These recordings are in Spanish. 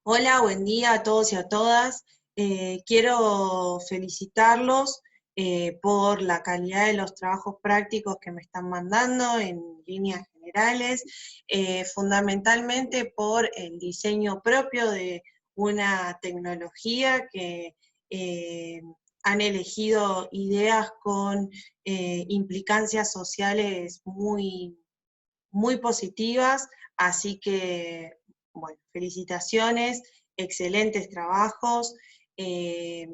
Hola, buen día a todos y a todas. Quiero felicitarlos por la calidad de los trabajos prácticos que me están mandando en líneas generales, fundamentalmente por el diseño propio de una tecnología que eh, han elegido ideas con implicancias sociales muy positivas, así que, bueno, felicitaciones, excelentes trabajos. Eh,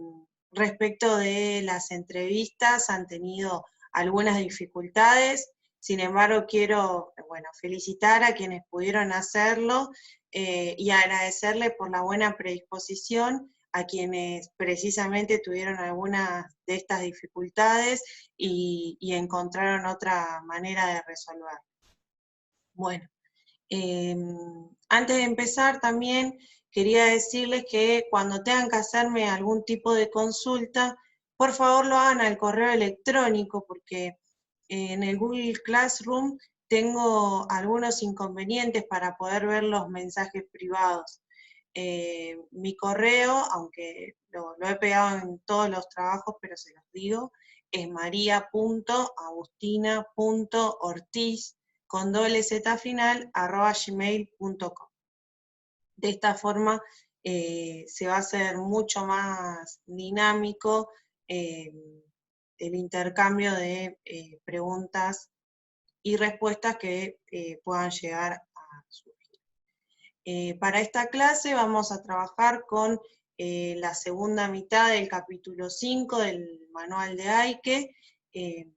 Respecto de las entrevistas, han tenido algunas dificultades, sin embargo, quiero, bueno, felicitar a quienes pudieron hacerlo y agradecerle por la buena predisposición a quienes precisamente tuvieron algunas de estas dificultades y encontraron otra manera de resolver. Bueno, antes de empezar también quería decirles que cuando tengan que hacerme algún tipo de consulta, por favor lo hagan al correo electrónico porque en el Google Classroom tengo algunos inconvenientes para poder ver los mensajes privados. Mi correo, aunque lo he pegado en todos los trabajos, pero se los digo, es maria.agustina.ortiz con doble z final, @gmail.com. De esta forma se va a hacer mucho más dinámico eh, el intercambio de preguntas y respuestas que puedan llegar a surgir. Para esta clase vamos a trabajar con la segunda mitad del capítulo 5 del manual de Aike, que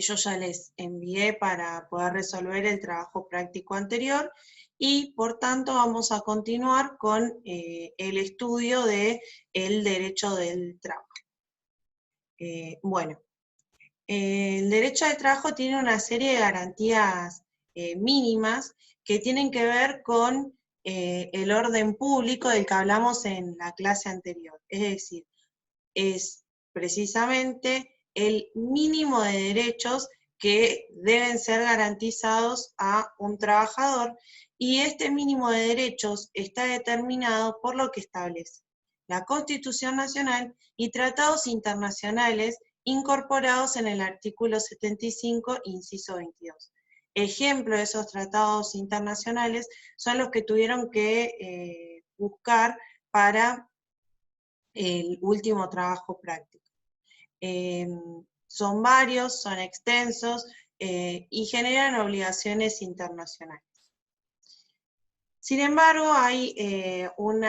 yo ya les envié para poder resolver el trabajo práctico anterior, y por tanto vamos a continuar con el estudio del derecho del trabajo. Bueno, el derecho del trabajo tiene una serie de garantías mínimas que tienen que ver con el orden público del que hablamos en la clase anterior. Es decir, es precisamente el mínimo de derechos que deben ser garantizados a un trabajador, y este mínimo de derechos está determinado por lo que establece la Constitución Nacional y tratados internacionales incorporados en el artículo 75, inciso 22. Ejemplo de esos tratados internacionales son los que tuvieron que buscar para el último trabajo práctico. Son varios, son extensos y generan obligaciones internacionales. Sin embargo, hay un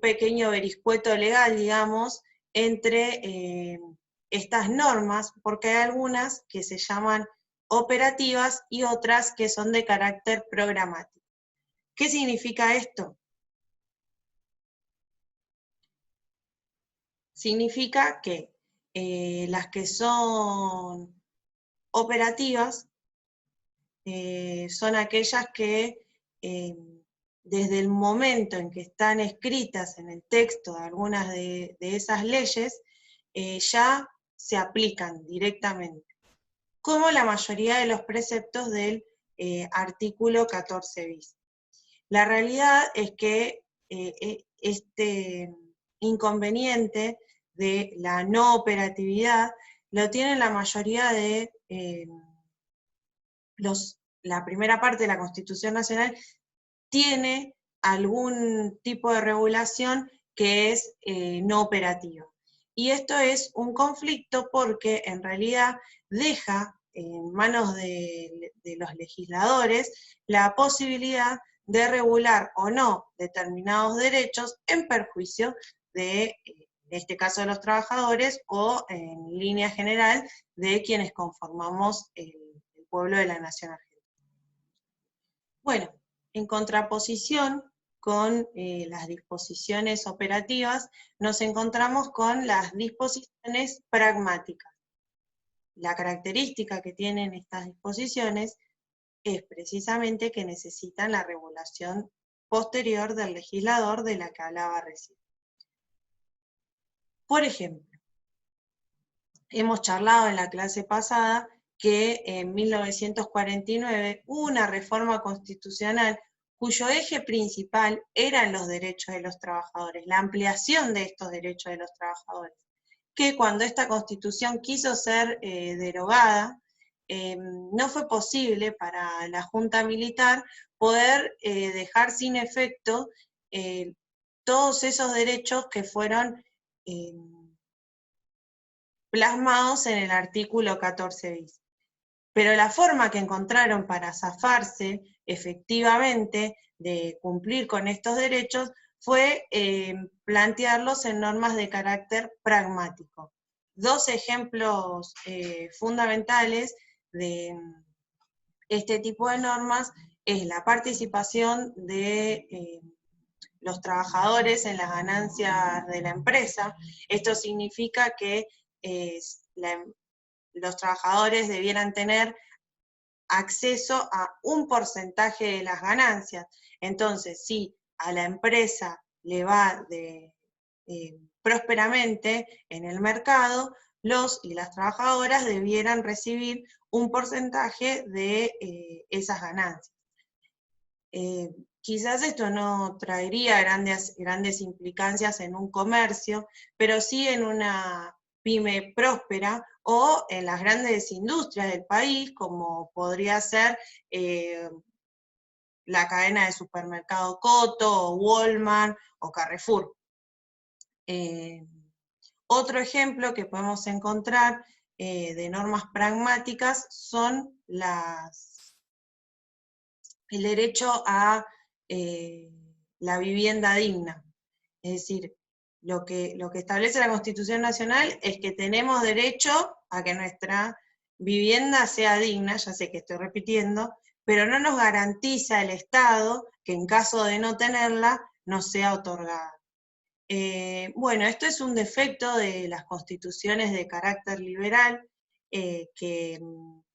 pequeño vericueto legal, digamos, entre estas normas, porque hay algunas que se llaman operativas y otras que son de carácter programático. ¿Qué significa esto? Significa que las que son operativas son aquellas que desde el momento en que están escritas en el texto de algunas de esas leyes, ya se aplican directamente, como la mayoría de los preceptos del artículo 14 bis. La realidad es que este inconveniente de la no operatividad lo tienen la mayoría de la primera parte de la Constitución Nacional, tiene algún tipo de regulación que es no operativa. Y esto es un conflicto porque en realidad deja en manos de los legisladores la posibilidad de regular o no determinados derechos en perjuicio de, en este caso, de los trabajadores, o en línea general de quienes conformamos el pueblo de la nación argentina. Bueno, en contraposición con las disposiciones operativas, nos encontramos con las disposiciones pragmáticas. La característica que tienen estas disposiciones es precisamente que necesitan la regulación posterior del legislador de la que hablaba recién. Por ejemplo, hemos charlado en la clase pasada que en 1949 hubo una reforma constitucional cuyo eje principal eran los derechos de los trabajadores, la ampliación de estos derechos de los trabajadores, que cuando esta Constitución quiso ser derogada, no fue posible para la Junta Militar poder dejar sin efecto todos esos derechos que fueron plasmados en el artículo 14 bis. Pero la forma que encontraron para zafarse efectivamente de cumplir con estos derechos fue plantearlos en normas de carácter pragmático. Dos ejemplos fundamentales de este tipo de normas es la participación de los trabajadores en las ganancias de la empresa. Esto significa que los trabajadores debieran tener acceso a un porcentaje de las ganancias. Entonces, si a la empresa le va prósperamente en el mercado, los y las trabajadoras debieran recibir un porcentaje de esas ganancias. Quizás esto no traería grandes implicancias en un comercio, pero sí en una pyme próspera o en las grandes industrias del país, como podría ser la cadena de supermercado Coto, o Walmart o Carrefour. Otro ejemplo que podemos encontrar de normas pragmáticas son el derecho a la vivienda digna. Es decir, lo que establece la Constitución Nacional es que tenemos derecho a que nuestra vivienda sea digna, ya sé que estoy repitiendo, pero no nos garantiza el Estado que en caso de no tenerla, nos sea otorgada. Bueno, esto es un defecto de las constituciones de carácter liberal, que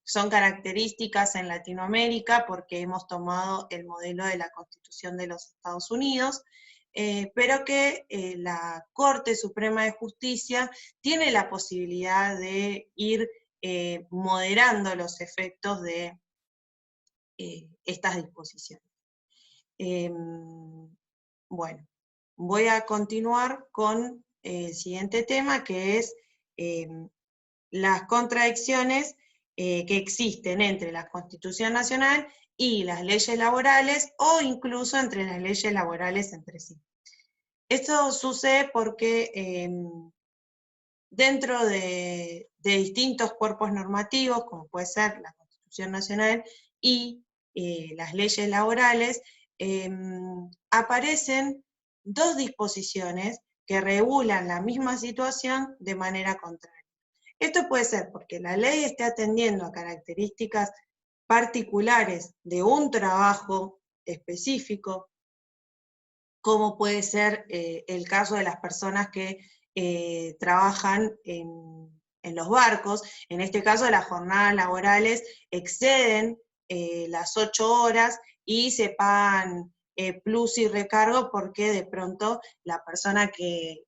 son características en Latinoamérica porque hemos tomado el modelo de la Constitución de los Estados Unidos, pero que la Corte Suprema de Justicia tiene la posibilidad de ir moderando los efectos de estas disposiciones. Bueno, voy a continuar con el siguiente tema, que es las contradicciones que existen entre la Constitución Nacional y las leyes laborales, o incluso entre las leyes laborales entre sí. Esto sucede porque dentro de distintos cuerpos normativos, como puede ser la Constitución Nacional y las leyes laborales, aparecen dos disposiciones que regulan la misma situación de manera contraria. Esto puede ser porque la ley esté atendiendo a características particulares de un trabajo específico, como puede ser el caso de las personas que trabajan en los barcos. En este caso, las jornadas laborales exceden las 8 horas y se pagan plus y recargo porque de pronto la persona que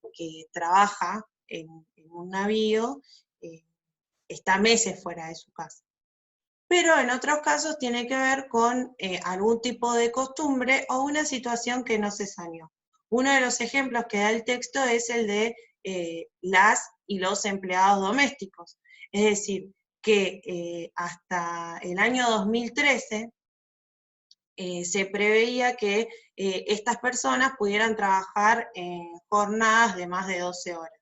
trabaja en un navío está meses fuera de su casa. Pero en otros casos tiene que ver con algún tipo de costumbre o una situación que no se saneó. Uno de los ejemplos que da el texto es el de las y los empleados domésticos. Es decir, que hasta el año 2013 se preveía que estas personas pudieran trabajar en jornadas de más de 12 horas,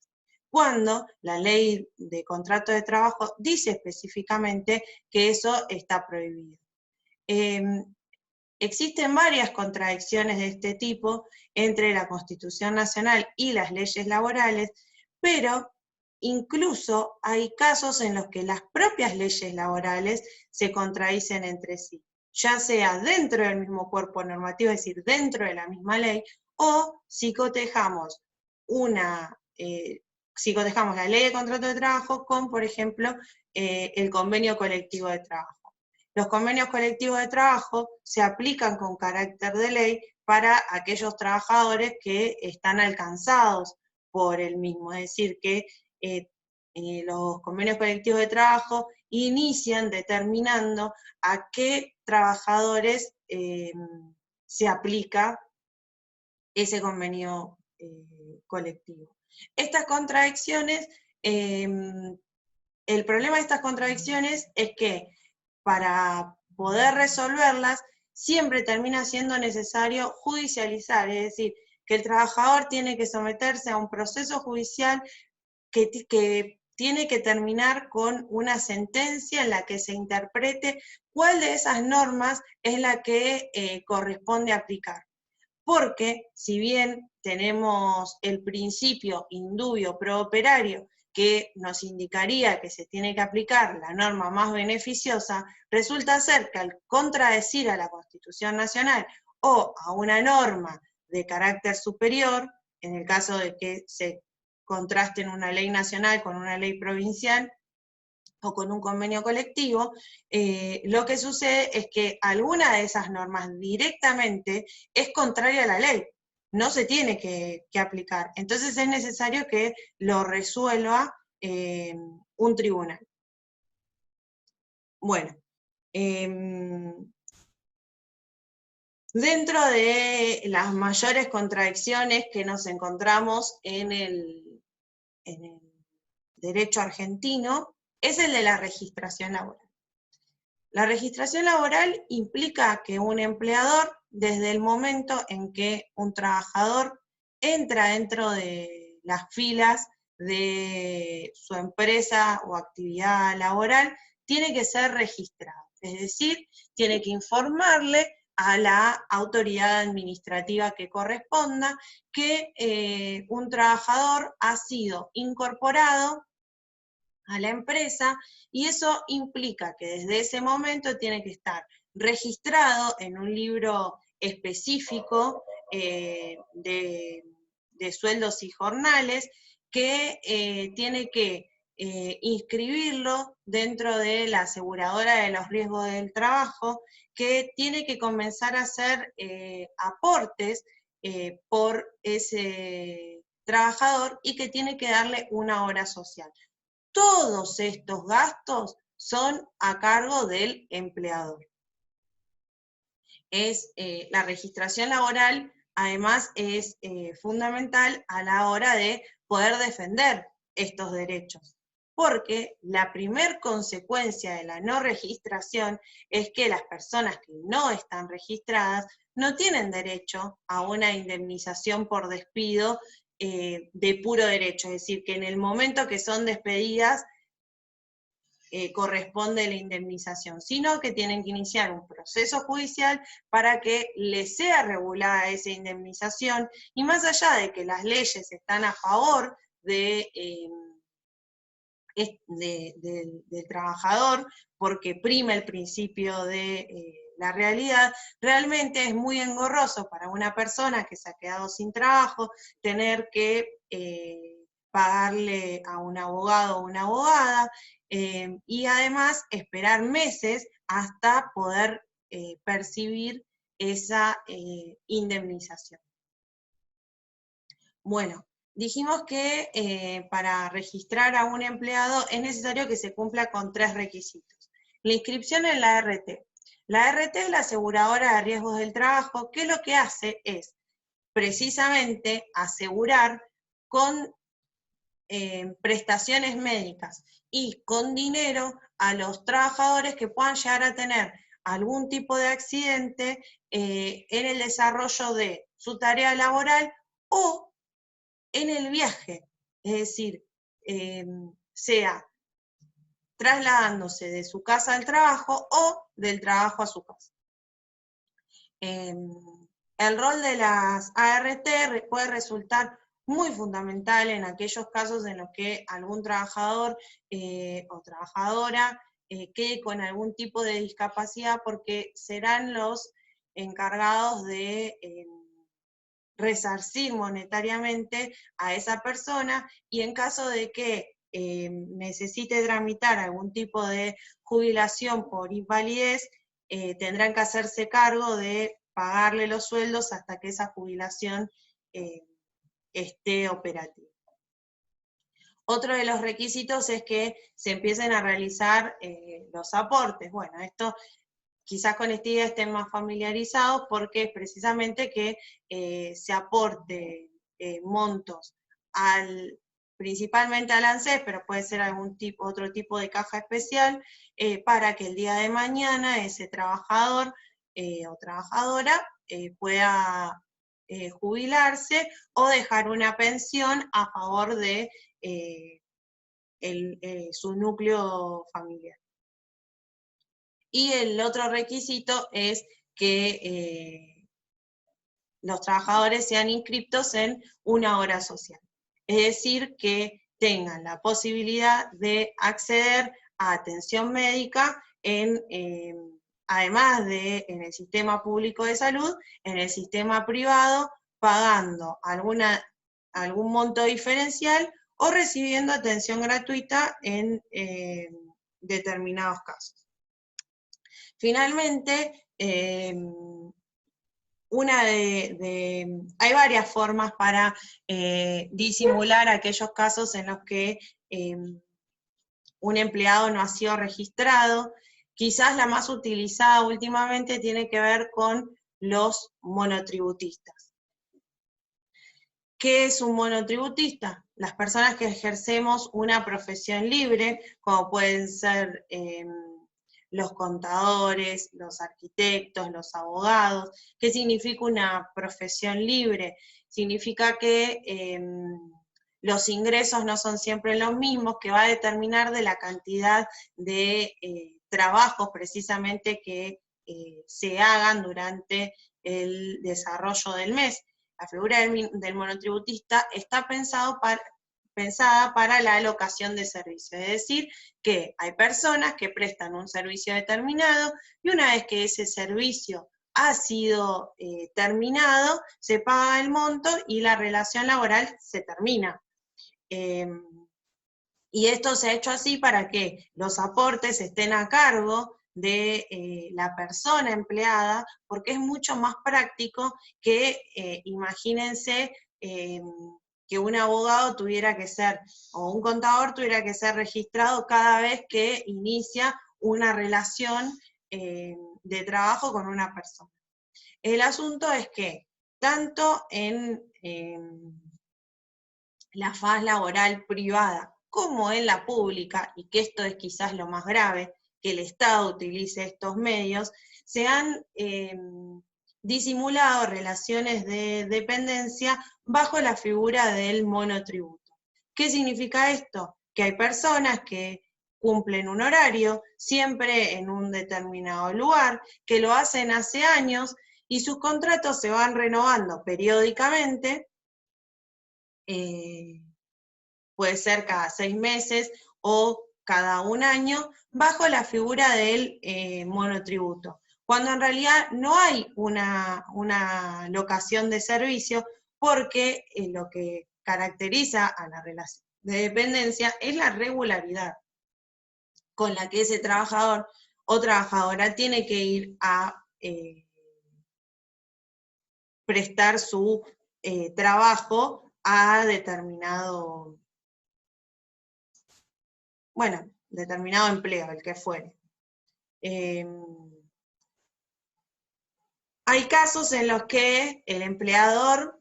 cuando la ley de contrato de trabajo dice específicamente que eso está prohibido. Existen varias contradicciones de este tipo entre la Constitución Nacional y las leyes laborales, pero incluso hay casos en los que las propias leyes laborales se contradicen entre sí, ya sea dentro del mismo cuerpo normativo, es decir, dentro de la misma ley, o si cotejamos la ley de contrato de trabajo con, por ejemplo, el convenio colectivo de trabajo. Los convenios colectivos de trabajo se aplican con carácter de ley para aquellos trabajadores que están alcanzados por el mismo, es decir, que los convenios colectivos de trabajo inician determinando a qué trabajadores se aplica ese convenio colectivo. Estas contradicciones, el problema de estas contradicciones es que para poder resolverlas, siempre termina siendo necesario judicializar, es decir, que el trabajador tiene que someterse a un proceso judicial que tiene que terminar con una sentencia en la que se interprete cuál de esas normas es la que corresponde aplicar. Porque si bien tenemos el principio indubio pro operario, que nos indicaría que se tiene que aplicar la norma más beneficiosa, resulta ser que al contradecir a la Constitución Nacional o a una norma de carácter superior, en el caso de que se contrasten una ley nacional con una ley provincial o con un convenio colectivo, lo que sucede es que alguna de esas normas directamente es contraria a la ley, no se tiene que aplicar. Entonces es necesario que lo resuelva un tribunal. Bueno, dentro de las mayores contradicciones que nos encontramos en el derecho argentino, es el de la registración laboral. La registración laboral implica que un empleador, desde el momento en que un trabajador entra dentro de las filas de su empresa o actividad laboral, tiene que ser registrado. Es decir, tiene que informarle a la autoridad administrativa que corresponda que un trabajador ha sido incorporado a la empresa, y eso implica que desde ese momento tiene que estar registrado en un libro específico de sueldos y jornales, que tiene que inscribirlo dentro de la aseguradora de los riesgos del trabajo, que tiene que comenzar a hacer aportes por ese trabajador y que tiene que darle una obra social. Todos estos gastos son a cargo del empleador. La registración laboral, además, es fundamental a la hora de poder defender estos derechos, porque la primer consecuencia de la no registración es que las personas que no están registradas no tienen derecho a una indemnización por despido de puro derecho, es decir, que en el momento que son despedidas corresponde la indemnización, sino que tienen que iniciar un proceso judicial para que les sea regulada esa indemnización, y más allá de que las leyes están a favor del trabajador, porque prima el principio de la realidad, realmente es muy engorroso para una persona que se ha quedado sin trabajo tener que pagarle a un abogado o una abogada, y además esperar meses hasta poder percibir esa indemnización. Bueno, dijimos que para registrar a un empleado es necesario que se cumpla con 3 requisitos. La inscripción en la ART. La ART es la aseguradora de riesgos del trabajo, que lo que hace es precisamente asegurar con prestaciones médicas y con dinero a los trabajadores que puedan llegar a tener algún tipo de accidente en el desarrollo de su tarea laboral o en el viaje, es decir, sea trasladándose de su casa al trabajo o del trabajo a su casa. El rol de las ART puede resultar muy fundamental en aquellos casos en los que algún trabajador o trabajadora quede con algún tipo de discapacidad, porque serán los encargados de resarcir monetariamente a esa persona, y en caso de que necesite tramitar algún tipo de jubilación por invalidez, tendrán que hacerse cargo de pagarle los sueldos hasta que esa jubilación esté operativa. Otro de los requisitos es que se empiecen a realizar los aportes. Bueno, esto quizás con esta idea estén más familiarizados porque es precisamente que se aporte montos principalmente al ANSES, pero puede ser otro tipo de caja especial, para que el día de mañana ese trabajador o trabajadora pueda jubilarse o dejar una pensión a favor de su núcleo familiar. Y el otro requisito es que los trabajadores sean inscriptos en una obra social. Es decir, que tengan la posibilidad de acceder a atención médica además de en el sistema público de salud, en el sistema privado, pagando algún monto diferencial o recibiendo atención gratuita en determinados casos. Finalmente, hay varias formas para disimular aquellos casos en los que un empleado no ha sido registrado. Quizás la más utilizada últimamente tiene que ver con los monotributistas. ¿Qué es un monotributista? Las personas que ejercemos una profesión libre, como pueden ser los contadores, los arquitectos, los abogados. ¿Qué significa una profesión libre? Significa que los ingresos no son siempre los mismos, que va a determinar de la cantidad de trabajos precisamente que se hagan durante el desarrollo del mes. La figura del monotributista está pensada para la alocación de servicios, es decir, que hay personas que prestan un servicio determinado y una vez que ese servicio ha sido terminado, se paga el monto y la relación laboral se termina. Y esto se ha hecho así para que los aportes estén a cargo de la persona empleada, porque es mucho más práctico que, imagínense, que un abogado tuviera que ser, o un contador tuviera que ser registrado cada vez que inicia una relación de trabajo con una persona. El asunto es que, tanto en la faz laboral privada como en la pública, y que esto es quizás lo más grave, que el Estado utilice estos medios, se han disimulado relaciones de dependencia bajo la figura del monotributo. ¿Qué significa esto? Que hay personas que cumplen un horario, siempre en un determinado lugar, que lo hacen hace años, y sus contratos se van renovando periódicamente, puede ser cada 6 meses o cada un año, bajo la figura del monotributo, cuando en realidad no hay una locación de servicio, porque lo que caracteriza a la relación de dependencia es la regularidad con la que ese trabajador o trabajadora tiene que ir a prestar su trabajo a determinado empleo, el que fuere. Hay casos en los que el empleador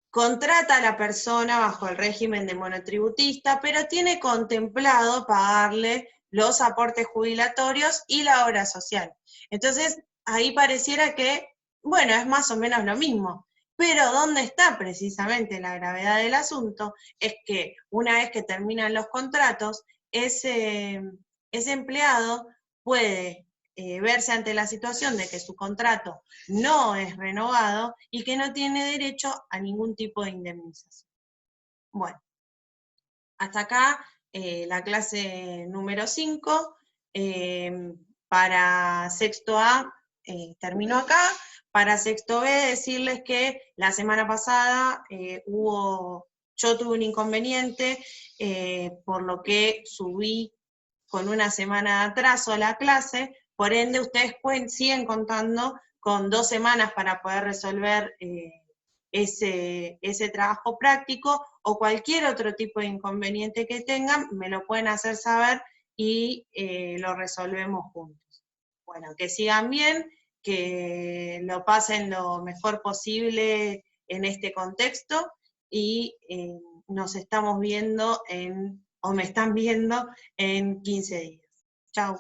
contrata a la persona bajo el régimen de monotributista, pero tiene contemplado pagarle los aportes jubilatorios y la obra social. Entonces, ahí pareciera que, bueno, es más o menos lo mismo. Pero ¿dónde está precisamente la gravedad del asunto? Es que una vez que terminan los contratos, ese empleado puede verse ante la situación de que su contrato no es renovado y que no tiene derecho a ningún tipo de indemnización. Bueno, hasta acá la clase número 5. Para sexto A terminó acá. Para sexto B decirles que la semana pasada yo tuve un inconveniente, por lo que subí con una semana de atraso a la clase. Por ende, ustedes siguen contando con 2 semanas para poder resolver ese trabajo práctico, o cualquier otro tipo de inconveniente que tengan, me lo pueden hacer saber y lo resolvemos juntos. bueno, que sigan bien, que lo pasen lo mejor posible en este contexto y nos estamos viendo o me están viendo en 15 días. Chao.